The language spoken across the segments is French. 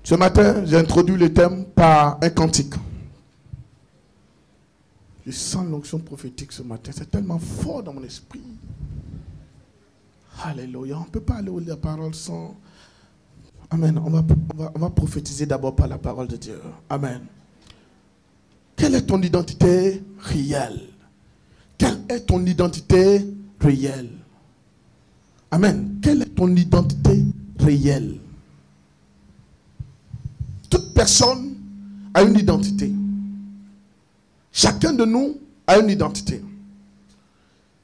Ce matin, j'ai introduit le thème par un cantique. Je sens l'onction prophétique ce matin. C'est tellement fort dans mon esprit. Alléluia. On ne peut pas aller où la parole sans... Amen. On va prophétiser d'abord par la parole de Dieu. Amen. Quelle est ton identité réelle? Quelle est ton identité réelle? Amen. Quelle est ton identité réelle? Toute personne a une identité. Chacun de nous a une identité.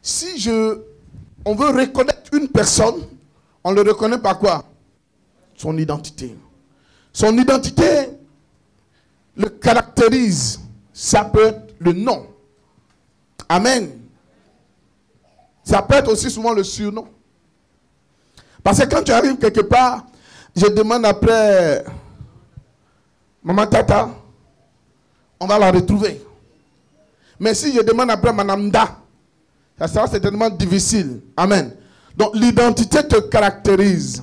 Si on veut reconnaître une personne, on le reconnaît par quoi? Son identité. Son identité le caractérise. Ça peut être le nom. Amen. Ça peut être aussi souvent le surnom. Parce que quand tu arrives quelque part, je demande après Maman Tata, on va la retrouver. Mais si je demande après Madame Da, ça sera certainement difficile. Amen. Donc l'identité te caractérise.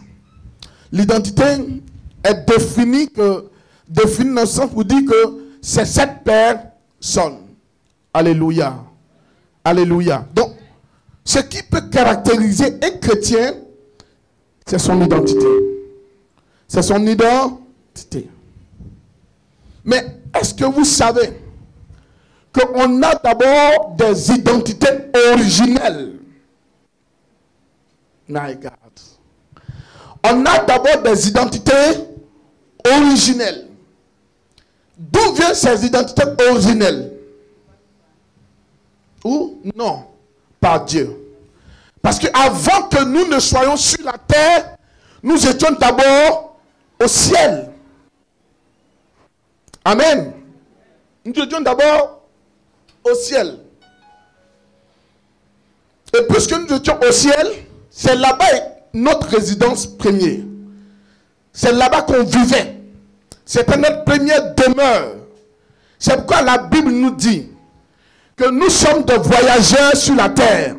L'identité est définie dans le sens où dit que c'est cette personne. Alléluia. Alléluia. Donc, ce qui peut caractériser un chrétien, c'est son identité. C'est son identité. Mais est-ce que vous savez qu'on a d'abord des identités originelles? My God. On a d'abord des identités originelles. D'où viennent ces identités originelles? Ou non? Par Dieu. Parce qu'avant que nous ne soyons sur la terre, nous étions d'abord au ciel. Amen. Nous étions d'abord au ciel. Et puisque nous étions au ciel, c'est là-bas notre résidence première. C'est là-bas qu'on vivait. C'était notre première demeure. C'est pourquoi la Bible nous dit que nous sommes des voyageurs sur la terre.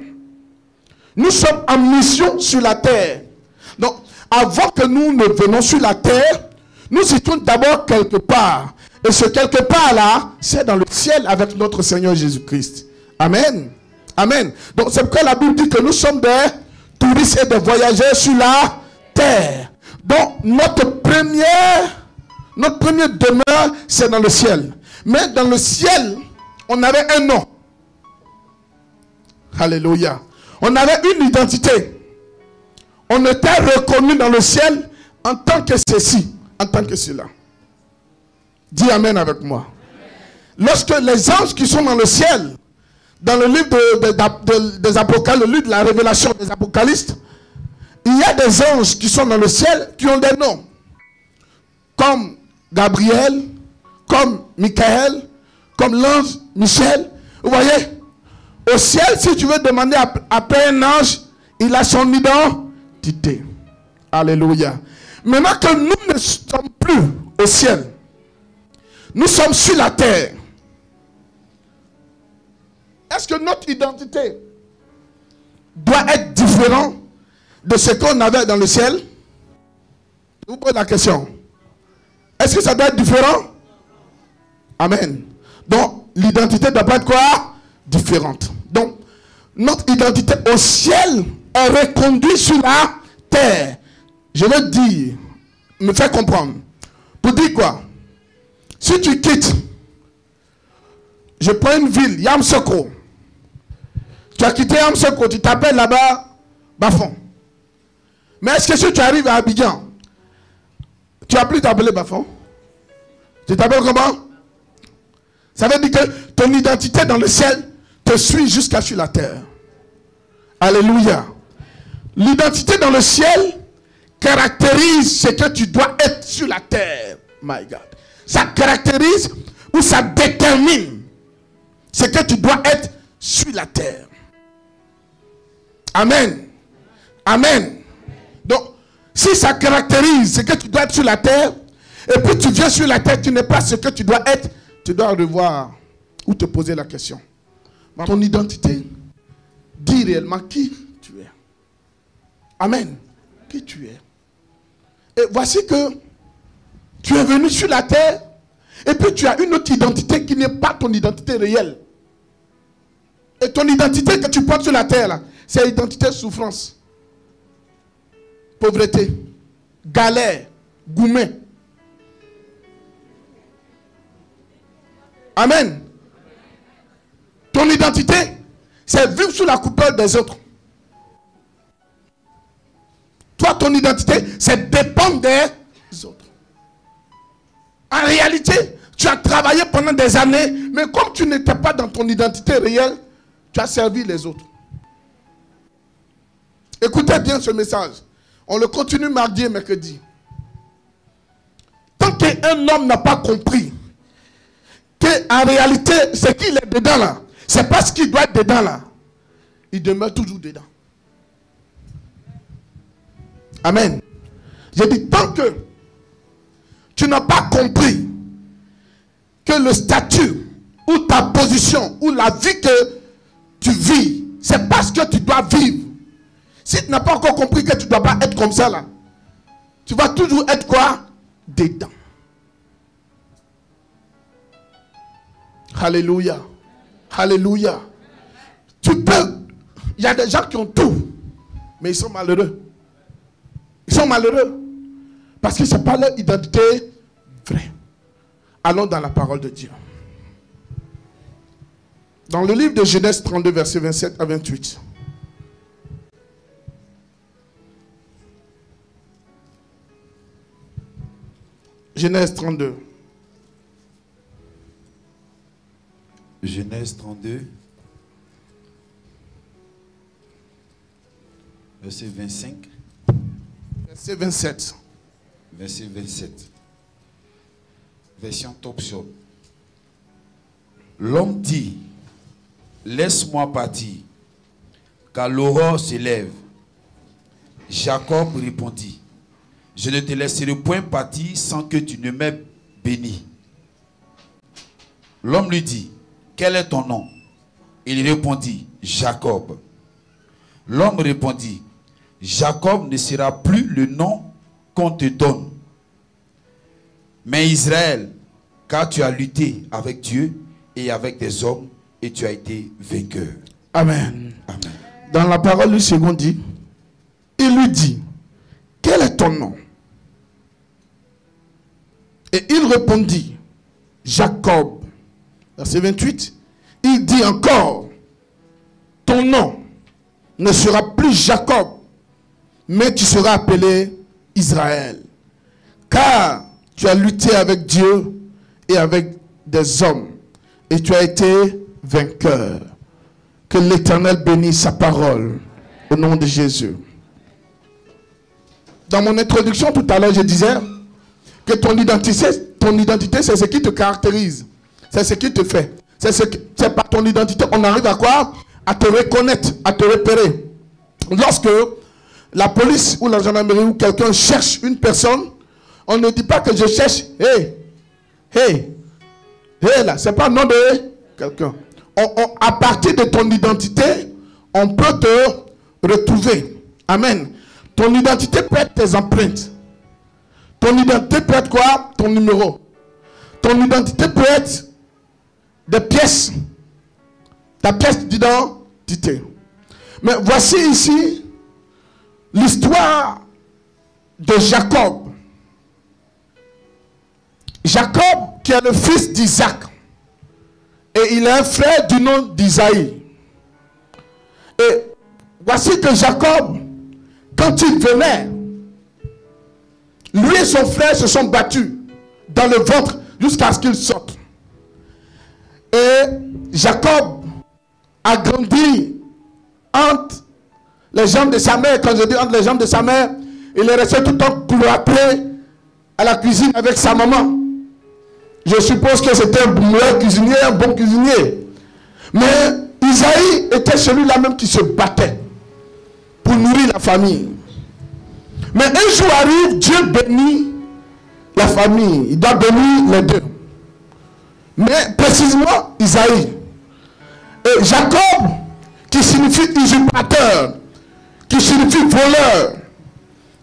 Nous sommes en mission sur la terre. Donc, avant que nous ne venions sur la terre, nous étions d'abord quelque part. Et ce quelque part-là, c'est dans le ciel avec notre Seigneur Jésus-Christ. Amen. Amen. Donc, c'est pourquoi la Bible dit que nous sommes des touristes et des voyageurs sur la terre. Donc, notre première demeure, c'est dans le ciel. Mais dans le ciel, on avait un nom. Alléluia. On avait une identité. On était reconnu dans le ciel en tant que ceci, en tant que cela. Dis Amen avec moi. Lorsque les anges qui sont dans le ciel, dans le livre des Apocalypses, le livre de la révélation des Apocalypses, il y a des anges qui sont dans le ciel qui ont des noms. Comme Gabriel, comme Michael, comme l'ange Michel. Vous voyez, au ciel, si tu veux demander après un ange, il a son identité. Alléluia. Maintenant que nous ne sommes plus au ciel, nous sommes sur la terre. Est-ce que notre identité doit être différente de ce qu'on avait dans le ciel? Je vous pose la question. Est-ce que ça doit être différent? Amen. Donc, l'identité doit pas être quoi? Différente. Donc, notre identité au ciel est reconduite sur la terre. Je veux dire, me faire comprendre. Pour dire quoi? Si tu quittes, je prends une ville, Yamoussoukro. Tu as quitté Yamoussoukro, tu t'appelles là-bas Bafon. Mais est-ce que si tu arrives à Abidjan, tu as plus t'appeler Bafon? Tu t'appelles comment? Ça veut dire que ton identité dans le ciel te suit jusqu'à sur la terre. Alléluia. L'identité dans le ciel caractérise ce que tu dois être sur la terre. My God. Ça caractérise ou ça détermine ce que tu dois être sur la terre. Amen. Amen. Donc, si ça caractérise ce que tu dois être sur la terre, et puis tu viens sur la terre, tu n'es pas ce que tu dois être, tu dois revoir ou te poser la question. Ton identité dit réellement qui tu es. Amen. Qui tu es. Et voici que Tu es venu sur la terre et puis tu as une autre identité qui n'est pas ton identité réelle. Et ton identité que tu portes sur la terre, là, c'est l'identité souffrance, pauvreté, galère, gourmet. Amen. Ton identité, c'est vivre sous la coupole des autres. Toi, ton identité, c'est dépendre des autres. En réalité, tu as travaillé pendant des années, mais comme tu n'étais pas dans ton identité réelle, tu as servi les autres. Écoutez bien ce message. On le continue mardi et mercredi. Tant qu'un homme n'a pas compris qu'en réalité, ce qu'il est dedans là, c'est pas ce qu'il doit être dedans là, il demeure toujours dedans. Amen. J'ai dit, tant que tu n'as pas compris que le statut ou ta position ou la vie que tu vis, c'est parce que tu dois vivre. Si tu n'as pas encore compris que tu ne dois pas être comme ça là, tu vas toujours être quoi? Dedans. Alléluia. Alléluia. Tu peux. Il y a des gens qui ont tout, mais ils sont malheureux. Ils sont malheureux. Parce que ce n'est pas leur identité vraie. Allons dans la parole de Dieu. Dans le livre de Genèse 32, versets 27 à 28. Genèse 32. Genèse 32, verset 25. Verset 27. Verset 27. Version Topshop. L'homme dit, laisse-moi partir, car l'aurore s'élève. Jacob répondit, je ne te laisserai point partir sans que tu ne m'aies béni. L'homme lui dit, quel est ton nom? Il répondit, Jacob. L'homme répondit, Jacob ne sera plus le nom qu'on te donne, mais Israël, car tu as lutté avec Dieu et avec des hommes et tu as été vainqueur. Amen. Amen. Dans la parole du second dit, il lui dit, quel est ton nom? Et il répondit, Jacob. Verset 28, il dit encore, ton nom ne sera plus Jacob, mais tu seras appelé Israël. Car tu as lutté avec Dieu et avec des hommes, et tu as été vainqueur. Que l'Éternel bénisse sa parole au nom de Jésus. Dans mon introduction tout à l'heure, je disais que ton identité, c'est ce qui te caractérise. C'est ce qui te fait. C'est par ton identité on arrive à quoi? À te reconnaître, à te repérer. Lorsque la police ou la gendarmerie ou quelqu'un cherche une personne, on ne dit pas que je cherche, hey là, c'est pas le nom de quelqu'un. À partir de ton identité, on peut te retrouver. Amen. Ton identité peut être tes empreintes. Ton identité peut être quoi? Ton numéro. Ton identité peut être des pièces. Ta pièce d'identité. Mais voici ici l'histoire de Jacob. Jacob qui est le fils d'Isaac. Et il est un frère du nom d'Isaïe. Et voici que Jacob, quand il venait, lui et son frère se sont battus dans le ventre jusqu'à ce qu'ils sortent. Et Jacob a grandi entre les jambes de sa mère. Quand je dis entre les jambes de sa mère, il est resté tout le temps cloîtré à la cuisine avec sa maman. Je suppose que c'était un meilleur cuisinier, un bon cuisinier. Mais Isaïe était celui-là même qui se battait pour nourrir la famille. Mais un jour arrive, Dieu bénit la famille. Il doit bénir les deux. Mais précisément Isaïe. Et Jacob, qui signifie usurpateur, qui signifie voleur,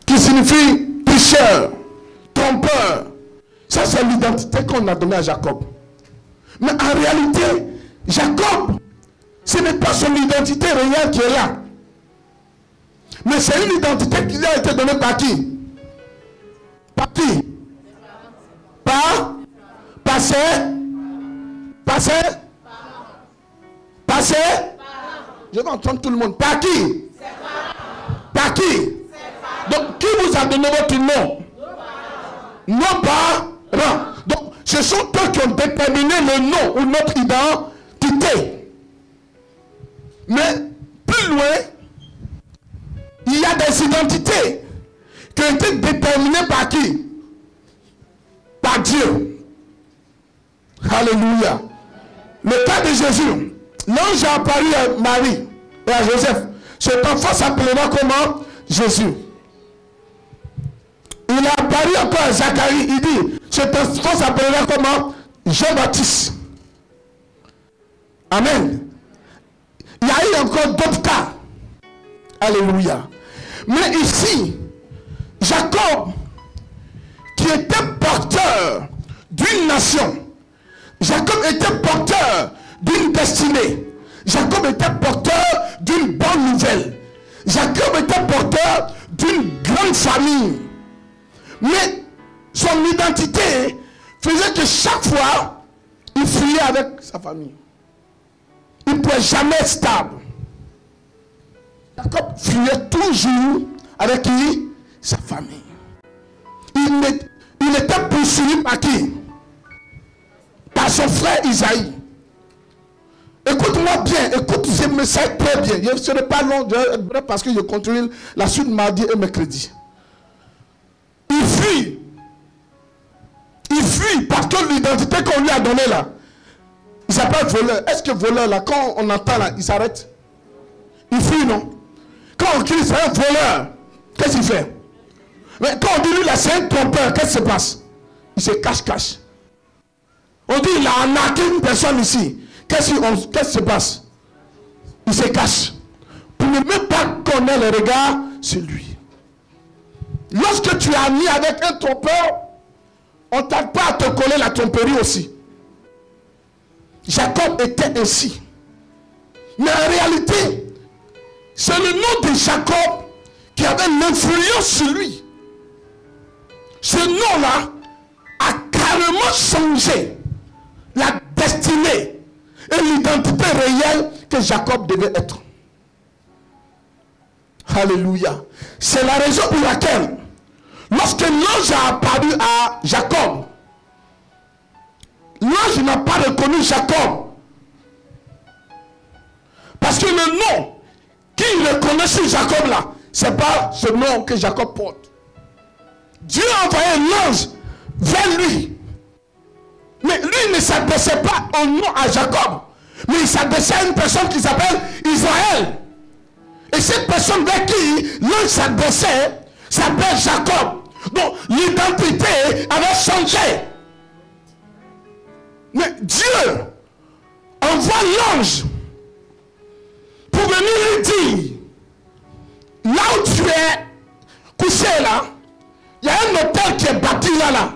qui signifie tricheur, trompeur. c'est l'identité qu'on a donnée à Jacob. Mais en réalité, Jacob, ce n'est pas son identité réelle qui est là. Mais c'est une identité qui lui a été donnée par qui? Par qui? Par passé? Je vais entendre tout le monde. Par qui? Par qui? Donc, qui vous a donné votre nom? Nos parents. Donc, ce sont eux qui ont déterminé le nom ou notre identité. Mais, plus loin, il y a des identités qui ont été déterminées par qui? Par Dieu. Alléluia. Le cas de Jésus. L'ange a apparu à Marie et à Joseph. Cet enfant s'appellera comment? Jésus. Il a apparu encore à Zacharie. Il dit, cet enfant s'appellera comment? Jean-Baptiste. Amen. Il y a eu encore d'autres cas. Alléluia. Mais ici, Jacob, qui était porteur d'une nation, Jacob était porteur d'une destinée, Jacob était porteur d'une bonne nouvelle, Jacob était porteur d'une grande famille. Mais son identité faisait que chaque fois, il fuyait avec sa famille. Il ne pouvait jamais être stable. Jacob fuyait toujours avec qui? Sa famille. Il était poursuivi par qui? Par son frère Isaïe. Écoute-moi bien, écoute ce message très bien. Je ne serai pas long parce que je continue la suite mardi et mercredi. Il fuit. Il fuit parce que l'identité qu'on lui a donnée là, il s'appelle voleur. Est-ce que voleur là, quand on entend là, il s'arrête? Il fuit, non? Quand on crie, c'est un voleur, qu'est-ce qu'il fait? Mais quand on dit lui là, c'est un trompeur, qu'est-ce qui se passe? Il se cache. On dit il a arnaqué une personne ici. Qu'est-ce qui se passe? Il se cache. Pour ne même pas qu'on ait le regard sur lui. Lorsque tu es ami avec un trompeur, on ne t'aide pas à te coller la tromperie aussi. Jacob était ainsi. Mais en réalité, c'est le nom de Jacob qui avait l'influence sur lui. Ce nom-là a carrément changé la destinée et l'identité réelle que Jacob devait être. Alléluia. C'est la raison pour laquelle, lorsque l'ange a apparu à Jacob, l'ange n'a pas reconnu Jacob. Parce que le nom qu'il reconnaît sur Jacob là, ce n'est pas ce nom que Jacob porte. Dieu a envoyé l'ange vers lui. Mais lui ne s'adressait pas au nom à Jacob. Mais il s'adressait à une personne qui s'appelle Israël. Et cette personne vers qui l'ange s'adressait s'appelle Jacob. Donc l'identité avait changé. Mais Dieu envoie l'ange pour venir lui dire, là où tu es couché là, il y a un hôtel qui est bâti là.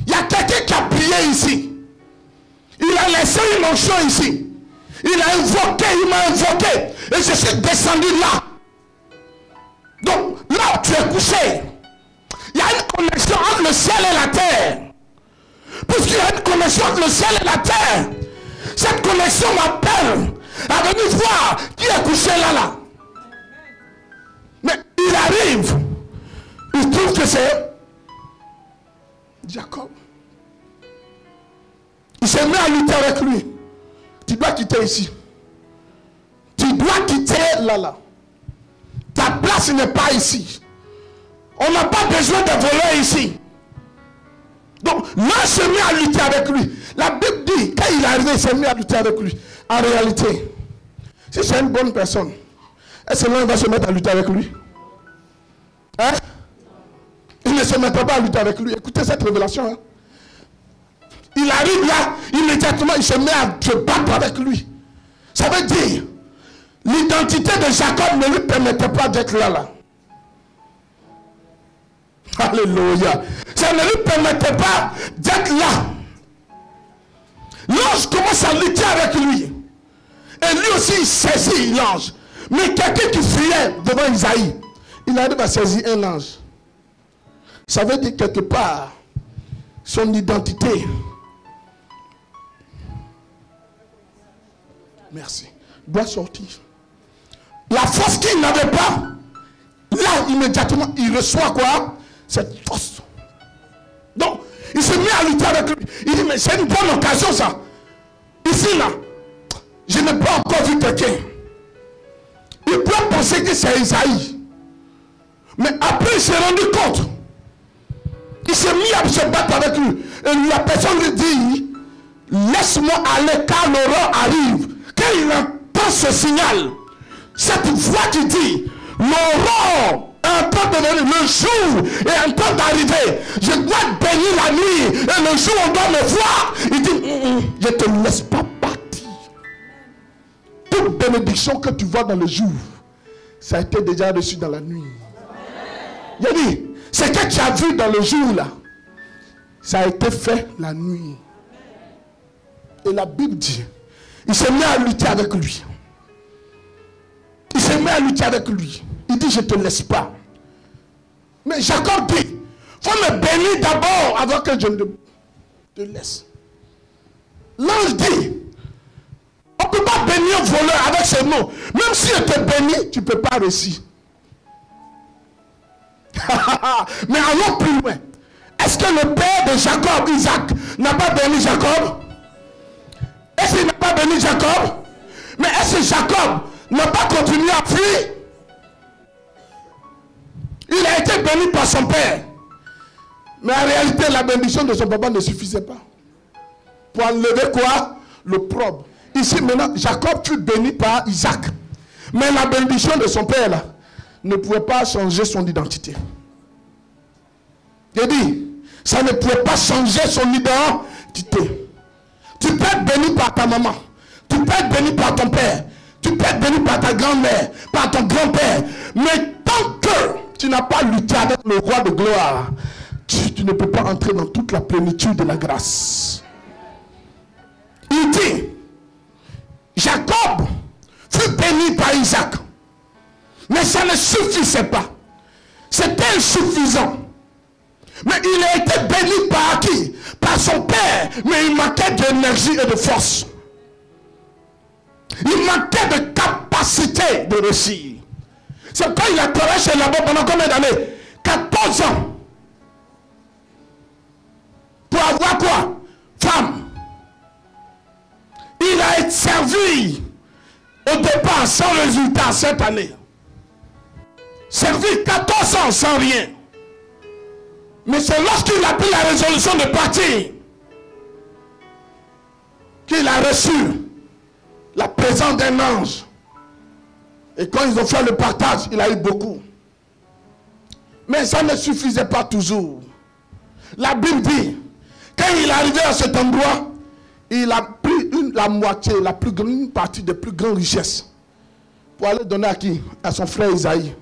Il y a quelqu'un qui a prié ici. Il a laissé une onction ici. Il a invoqué, il m'a invoqué. Et je suis descendu là. Donc, là où tu es couché, il y a une connexion entre le ciel et la terre. Puisqu'il y a une connexion entre le ciel et la terre, cette connexion m'appelle à venir voir qui est couché là. Mais il arrive, il trouve que c'est Jacob. Il s'est mis à lutter avec lui. Tu dois quitter ici. Tu dois quitter là. Ta place n'est pas ici. On n'a pas besoin de voler ici. Donc, l'ange s'est mis à lutter avec lui. La Bible dit, quand il est arrivé, il s'est mis à lutter avec lui. En réalité, si c'est une bonne personne, est-ce que l'ange va se mettre à lutter avec lui? Hein? Il ne se mettra pas à lutter avec lui. Écoutez cette révélation. Hein? Il arrive là, immédiatement, il se met à se battre avec lui. Ça veut dire, l'identité de Jacob ne lui permettait pas d'être là. Alléluia. ça ne lui permettait pas d'être là. L'ange commence à lutter avec lui. Et lui aussi, il saisit l'ange. Mais quelqu'un qui fuyait devant Isaïe, il arrive à saisir un ange. Ça veut dire quelque part, son identité. Merci. Doit sortir. La force qu'il n'avait pas, là, immédiatement, il reçoit quoi? Cette force. Donc, il se met à lutter avec lui. Il dit, mais c'est une bonne occasion, ça. Ici, là, je n'ai pas encore vu quelqu'un. Il peut penser que c'est Isaïe. Mais après, il s'est rendu compte. Il s'est mis à se battre avec lui. Et la personne lui dit, laisse-moi aller car l'aurore arrive. Quand il entend ce signal, cette voix qui dit, l'aurore est en train de venir, le jour est en train d'arriver. Je dois bénir la nuit. Et le jour on doit me voir. Il dit, je ne te laisse pas partir. Toute bénédiction que tu vois dans le jour, ça a été déjà reçu dans la nuit. Il a dit, ce que tu as vu dans le jour là, ça a été fait la nuit. Et la Bible dit, il s'est mis à lutter avec lui. Il s'est mis à lutter avec lui. Il dit, je ne te laisse pas. Mais Jacob dit, il faut me bénir d'abord avant que je ne te laisse. L'ange dit, on ne peut pas bénir un voleur avec ses mots. Même si je te bénis, tu ne peux pas réussir. Mais allons plus loin. Est-ce que le père de Jacob, Isaac, n'a pas béni Jacob? Est-ce qu'il n'a pas béni Jacob? Mais est-ce que Jacob n'a pas continué à fuir? Il a été béni par son père. Mais en réalité, la bénédiction de son papa ne suffisait pas. Pour enlever quoi? L'opprobre. Ici maintenant, Jacob fut béni par Isaac. Mais la bénédiction de son père là, ne pouvait pas changer son identité. J'ai dit, ça ne pouvait pas changer son identité. Tu peux être béni par ta maman. Tu peux être béni par ton père. Tu peux être béni par ta grand-mère, par ton grand-père. Mais tant que tu n'as pas lutté avec le roi de gloire, tu ne peux pas entrer dans toute la plénitude de la grâce. Il dit, Jacob fut béni par Isaac. Mais ça ne suffisait pas. C'était insuffisant. Mais il a été béni par qui? Par son père. Mais il manquait d'énergie et de force. Il manquait de capacité de réussir. C'est quand il a travaillé chez là-bas pendant combien d'années? 14 ans. Pour avoir quoi? Femme. Il a été servi au départ sans résultat cette année. Servi 14 ans sans rien. Mais c'est lorsqu'il a pris la résolution de partir qu'il a reçu la présence d'un ange. Et quand ils ont fait le partage, il a eu beaucoup. Mais ça ne suffisait pas toujours. La Bible dit, quand il est arrivé à cet endroit, il a pris la moitié, la plus grande partie des plus grandes richesses. Pour aller donner à qui? À son frère Isaïe.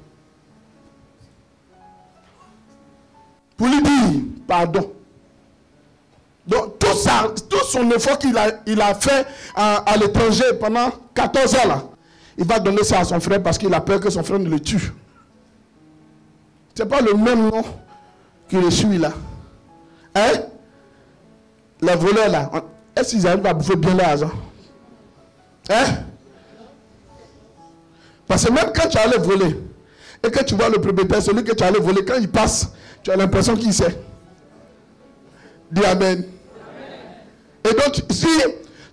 Pour lui dire pardon. Donc tout ça, tout son effort qu'il a fait à l'étranger pendant 14 ans là, il va donner ça à son frère parce qu'il a peur que son frère ne le tue. Ce n'est pas le même nom qu'il reçut là. Hein? Les voleurs là, est-ce qu'ils arrivent à bouffer bien l'argent? Hein? Parce que même quand tu allais voler, et que tu vois le propriétaire, celui que tu allais voler, quand il passe, tu as l'impression qu'il sait. Dis Amen. Et donc, si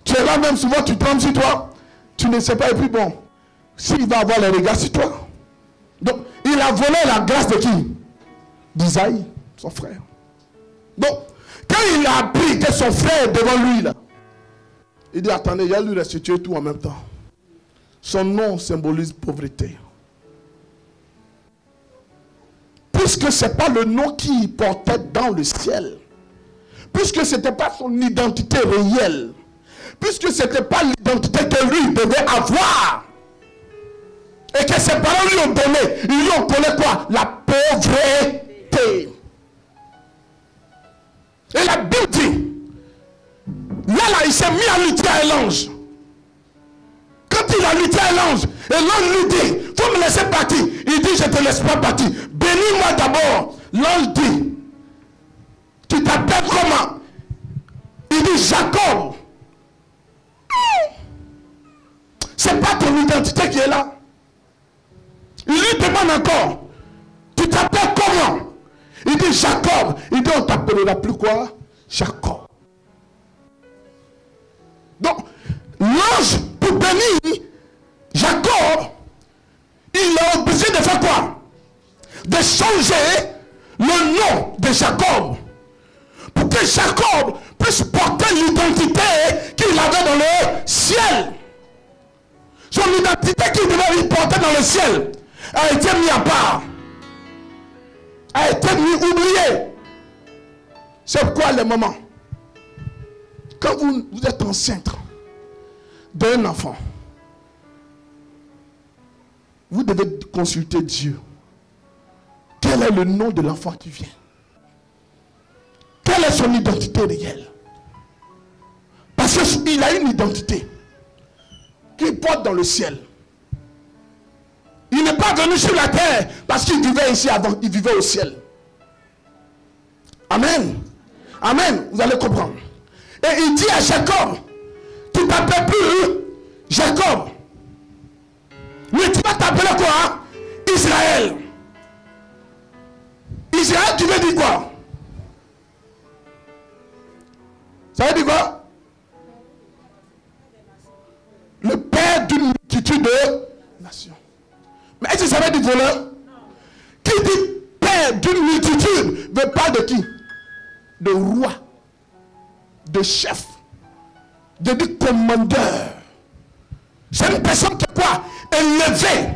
tu es là même, souvent tu tombes sur toi, tu ne sais pas, et puis bon, s'il va avoir les regards sur toi. Donc, il a volé la grâce de qui? D'Isaïe, son frère. Donc, quand il a appris que son frère est devant lui, là, il dit, attendez, il va lui restituer tout en même temps. Son nom symbolise pauvreté. Puisque ce n'est pas le nom qu'il portait dans le ciel. Puisque ce n'était pas son identité réelle. Puisque ce n'était pas l'identité que lui devait avoir. Et que ses parents lui ont donné. Ils lui ont donné quoi? La pauvreté. il s'est mis à lutter à l'ange. Quand il a lutté à l'ange, et l'ange lui dit, faut me laisser partir. Il dit, je ne te laisse pas partir. Bénis-moi d'abord. L'ange dit, tu t'appelles comment? Il dit, Jacob. C'est pas ton identité qui est là. Il lui demande encore, tu t'appelles comment? Il dit, Jacob. Il dit, on t'appellera plus quoi? Jacob. Donc, l'ange, pour bénir Jacob, il a obligé de faire quoi? De changer le nom de Jacob. Pour que Jacob puisse porter l'identité qu'il avait dans le ciel. Son identité qu'il devait lui porter dans le ciel a été mis à part. A été mis oublié. C'est pourquoi les mamans, quand vous êtes enceinte d'un enfant, vous devez consulter Dieu. Quel est le nom de l'enfant qui vient? Quelle est son identité réelle? Parce qu'il a une identité qu'il porte dans le ciel. Il n'est pas venu sur la terre parce qu'il vivait ici avant, il vivait au ciel. Amen. Amen. Vous allez comprendre. Et il dit à Jacob, tu ne t'appelles plus Jacob, mais tu vas t'appeler quoi? Israël. Israël, tu veux dire quoi? Ça veut dire quoi? Le père d'une multitude de nations. Mais est-ce que ça veut dire voleur? Qui dit père d'une multitude veut pas de qui? De roi, de chef, de commandeur. C'est une personne qui est quoi? Élevée.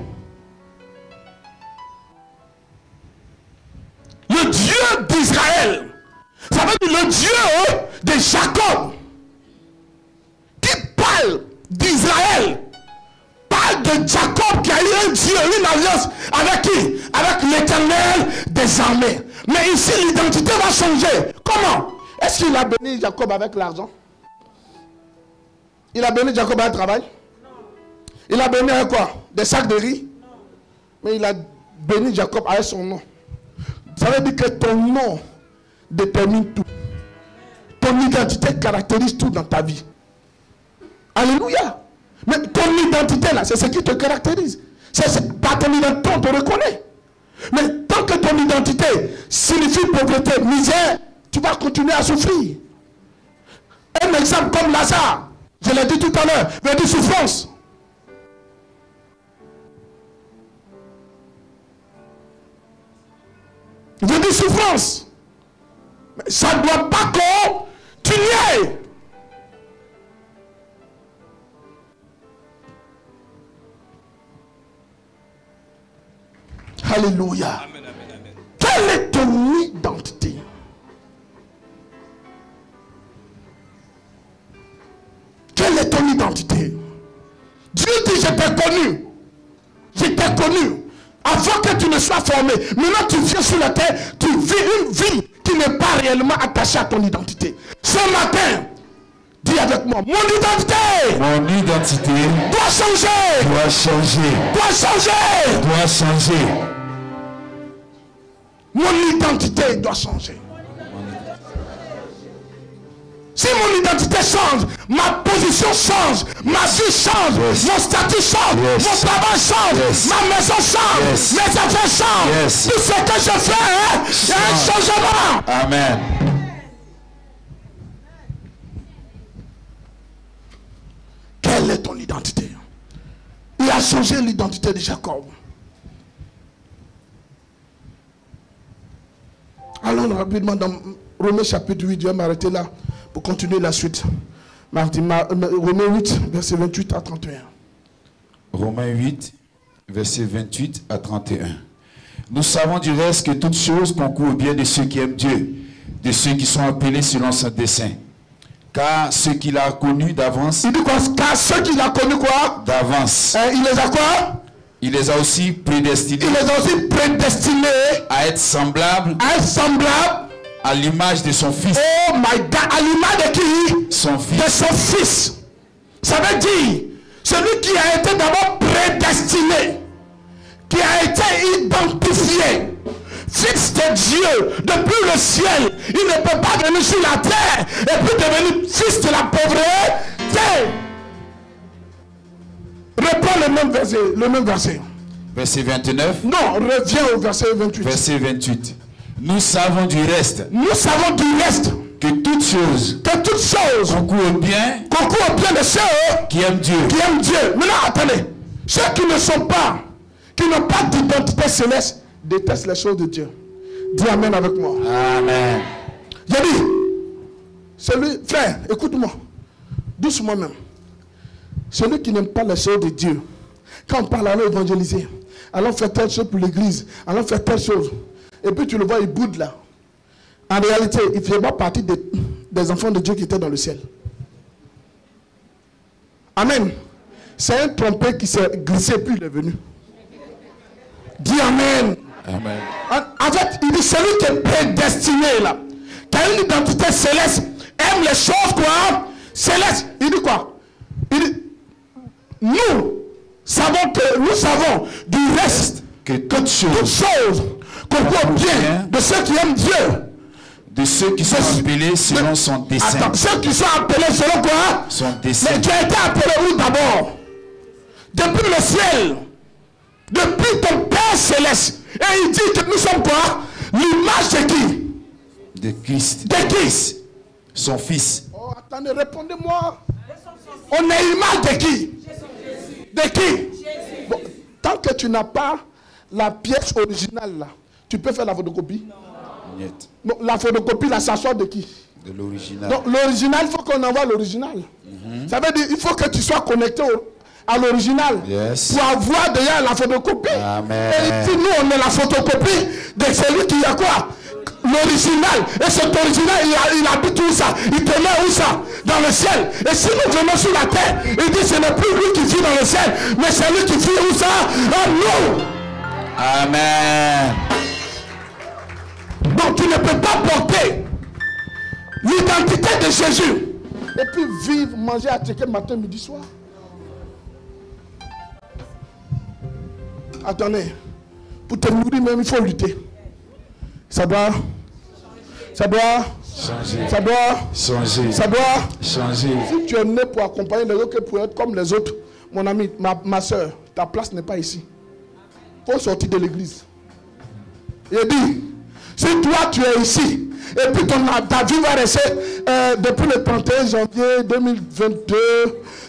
Le Dieu d'Israël, ça veut dire le Dieu de Jacob, qui parle d'Israël, parle de Jacob qui a eu un Dieu, une alliance avec qui? Avec l'Éternel des armées. Mais ici, l'identité va changer. Comment? Est-ce qu'il a béni Jacob avec l'argent? Il a béni Jacob avec le travail? Il a béni avec quoi? Des sacs de riz? Mais il a béni Jacob avec son nom. Ça veut dire que ton nom détermine tout. Ton identité caractérise tout dans ta vie. Alléluia. Mais ton identité là, c'est ce qui te caractérise. C'est par ton identité on te reconnaît. Mais tant que ton identité signifie pauvreté, misère, tu vas continuer à souffrir. Un exemple comme Lazare, je l'ai dit tout à l'heure, veut dire souffrance. Veut dire souffrance. Mais ça ne doit pas continuer. Alléluia. Amen, amen, amen. Quelle est ton identité? Quelle est ton identité? Dieu dit, je t'ai connu. Je t'ai connu. Avant que tu ne sois formé. Maintenant tu viens sur la terre, tu vis une vie qui n'est pas réellement attachée à ton identité. Ce matin, dis avec moi, mon identité. Mon identité doit changer. Doit changer. Doit changer. Doit changer. Mon identité doit changer. Si mon identité change, ma position change, ma vie change, mon statut change, mon travail change, ma maison change, mes affaires changent. Tout ce que je fais, il y a un changement. Amen. Quelle est ton identité? Il a changé l'identité de Jacob. Allons rapidement dans Romains chapitre 8, je vais m'arrêter là pour continuer la suite. Romains 8, verset 28 à 31. Romains 8, verset 28 à 31. Nous savons du reste que toutes choses concourent au bien de ceux qui aiment Dieu, de ceux qui sont appelés selon son dessein. Car ceux qu'il a connus d'avance. Il dit quoi? Car ceux qu'il a connus quoi? D'avance. Il les a quoi? Il les a aussi prédestinés. Il les a aussi prédestinés à être semblables. À être semblables. À l'image de son fils. Oh my God, à l'image de qui? Son fils. De son fils. Ça veut dire, celui qui a été d'abord prédestiné, qui a été identifié, fils de Dieu, depuis le ciel, il ne peut pas venir sur la terre et puis devenir fils de la pauvreté. Reprends le même verset, le même verset. Verset 29. Non, reviens au verset 28. Verset 28. Nous savons du reste. Nous savons du reste. Que toutes choses. Que toutes choses. Concourent au bien. Concourent au bien de ceux qui aiment Dieu. Qui aiment Dieu. Maintenant, attendez. Ceux qui ne sont pas, qui n'ont pas d'identité céleste, détestent les choses de Dieu. Dis Amen avec moi. Amen. J'ai dit, celui, frère, écoute-moi. Doucement même. Celui qui n'aime pas les choses de Dieu, quand on parle, allons évangéliser, allons faire telle chose pour l'église, allons faire telle chose. Et puis tu le vois, il boude là. En réalité, il ne fait pas partie des enfants de Dieu qui étaient dans le ciel. Amen. C'est un trompé qui s'est glissé puis il est venu. Dis Amen. Amen. En fait, il dit celui qui est prédestiné là, qui a une identité céleste, aime les choses quoi? Célestes. Il dit quoi? Il dit, nous savons du reste que toutes choses concourent bien de ceux qui aiment Dieu. De ceux qui sont appelés selon son dessein. Attends, ceux qui sont appelés selon quoi? Son dessein. Mais tu as été appelé où d'abord? Depuis le ciel. Depuis ton Père céleste. Et il dit que nous sommes quoi? L'image de qui? De Christ. De qui? Son fils. Oh, attendez, répondez-moi. On est l'image de qui? De qui? Bon, tant que tu n'as pas la pièce originale là, tu peux faire la photocopie? Non. Non, la photocopie là, ça sort de qui? De l'original. Donc l'original, il faut qu'on envoie l'original. Ça veut dire il faut que tu sois connecté à l'original pour avoir déjà la photocopie. Amen. Et ici, nous, on est la photocopie de celui qui a quoi? L'original. Et cet original, il habite où ça? Il te met où ça? Dans le ciel. Et si nous venons sur la terre, il dit ce n'est plus lui qui vit dans le ciel, mais c'est lui qui vit où ça? En nous. Amen. Donc tu ne peux pas porter l'identité de Jésus et puis vivre, manger, attaquer matin, midi, soir. Attendez, pour te nourrir même, il faut lutter. Ça doit changer. Ça doit changer. Ça doit changer. Si tu es né pour accompagner les autres, pour être comme les autres, mon ami, ma soeur, ta place n'est pas ici. Il faut sortir de l'église. Il dit, si toi tu es ici, et puis ta vie va rester depuis le 31 janvier 2022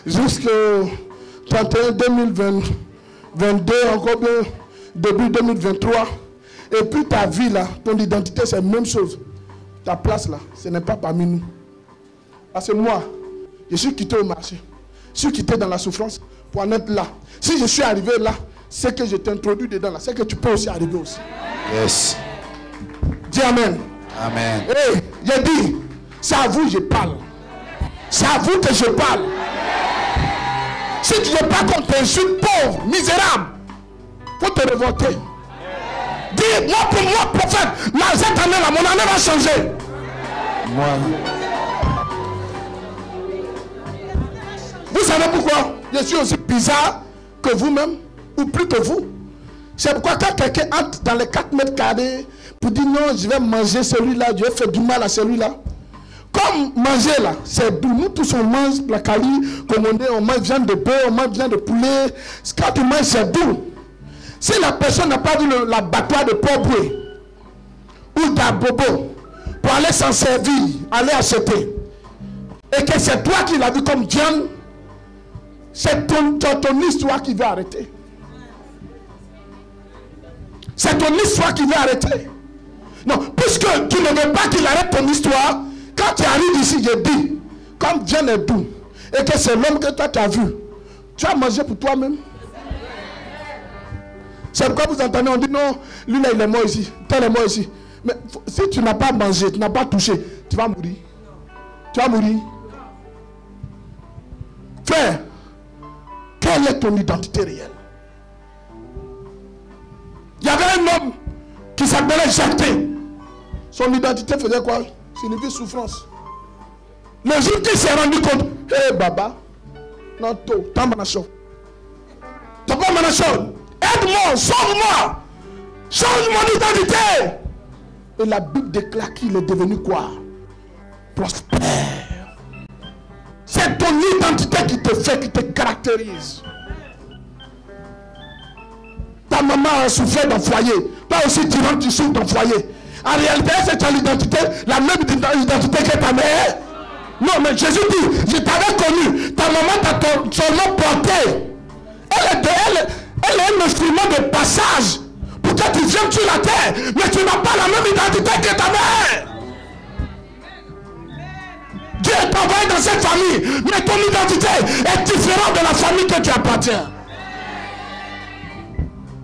jusqu'au 31 2022, encore bien début 2023, et puis ta vie là, ton identité c'est la même chose. Ta place là, ce n'est pas parmi nous. Parce que moi, je suis quitté au marché, je suis quitté dans la souffrance pour en être là. Si je suis arrivé là, c'est que je t'introduis dedans là, c'est que tu peux aussi arriver aussi. Yes. Dis Amen. Amen. Hey, j'ai dit, c'est à vous que je parle. C'est à vous que je parle. Si tu n'es pas qu'on t'insulte, pauvre, misérable, il faut te révolter. Dis, moi pour moi, prophète, cette année-là, mon année va changer. Moi. Vous savez pourquoi je suis aussi bizarre que vous-même, ou plus que vous? C'est pourquoi quand quelqu'un entre dans les 4 mètres carrés pour dire non, je vais manger celui-là, je vais faire du mal à celui-là. Comme manger là, c'est doux. Nous tous on mange la cali, comme on mange viande de bœuf, on mange viande de poulet. Quand tu manges, c'est doux. Si la personne n'a pas vu l'abattoir de Port-Boué ou d'Abobo pour aller s'en servir, aller acheter, et que c'est toi qui l'as vu comme viande, c'est ton histoire qui va arrêter. C'est ton histoire qui va arrêter. Non, puisque tu ne veux pas qu'il arrête ton histoire, quand tu arrives ici, je dis, comme viande est doux, et que c'est l'homme que toi tu as vu, tu as mangé pour toi-même. C'est pourquoi vous entendez, on dit non, lui là il est mort ici, tel est mort ici. Mais si tu n'as pas mangé, tu n'as pas touché, tu vas mourir. Tu vas mourir. Frère, quelle est ton identité réelle? Il y avait un homme qui s'appelait Jacques. Son identité faisait quoi? Signifie souffrance. Le jour qu'il s'est rendu compte, hé Baba, non, t'as manachon. T'as pas manachon. Aide-moi, sauve-moi. Change mon identité. Et la Bible déclare qu'il est devenu quoi? Prospère. C'est ton identité qui te fait, qui te caractérise. Ta maman a souffert dans le foyer. Toi aussi, tu rentres, tu souffres dans le foyer. En réalité, c'est ton identité, la même identité que ta mère. Non, mais Jésus dit, je t'avais connu. Ta maman t'a seulement porté. Elle est un instrument de passage pour que tu viennes sur la terre. Mais tu n'as pas la même identité que ta mère. Dieu est envoyé dans cette famille, mais ton identité est différente de la famille que tu appartiens.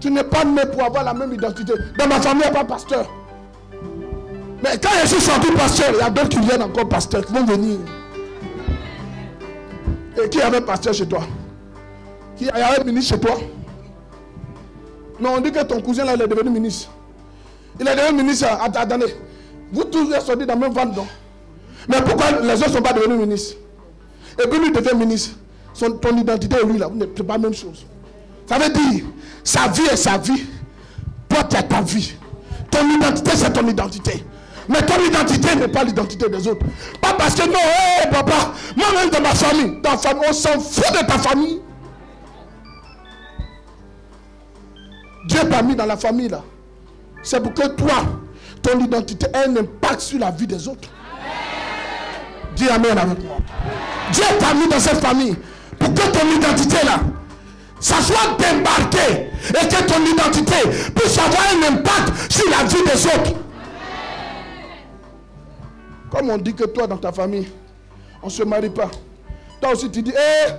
Tu n'es pas né pour avoir la même identité. Dans ma famille, il n'y a pas pasteur. Mais quand je suis sorti pasteur, il y a d'autres qui viennent encore pasteur, qui vont venir. Et qui avait pasteur chez toi? Qui avait ministre chez toi? Mais on dit que ton cousin là, il est devenu ministre. Il est devenu ministre. Attendez. Vous tous êtes sortis dans le même ventre, non? Mais pourquoi les autres ne sont pas devenus ministres? Et puis lui devient ministre. Ton identité et lui là, c'est pas la même chose. Ça veut dire, sa vie est sa vie. Toi tu as ta vie. Ton identité c'est ton identité. Mais ton identité n'est pas l'identité des autres. Pas parce que non, hey, papa, moi-même dans ma famille, on s'en fout de ta famille. Dieu t'a mis dans la famille là. C'est pour que toi, ton identité ait un impact sur la vie des autres. Dis amen avec moi. Dieu t'a mis dans cette famille pour que ton identité là, ça soit démarqué et que ton identité puisse avoir un impact sur la vie des autres. Comme on dit que toi dans ta famille, on ne se marie pas. Toi aussi tu dis, hé,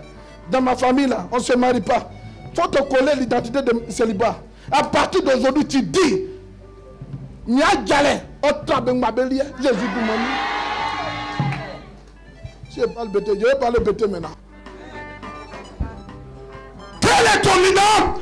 dans ma famille là, on ne se marie pas. Il faut te coller l'identité de célibat. À partir d'aujourd'hui, tu dis, Nya Djalé, Jésus Goumani. Je vais parler bêté, je vais parler bêté maintenant. Quel est ton identité?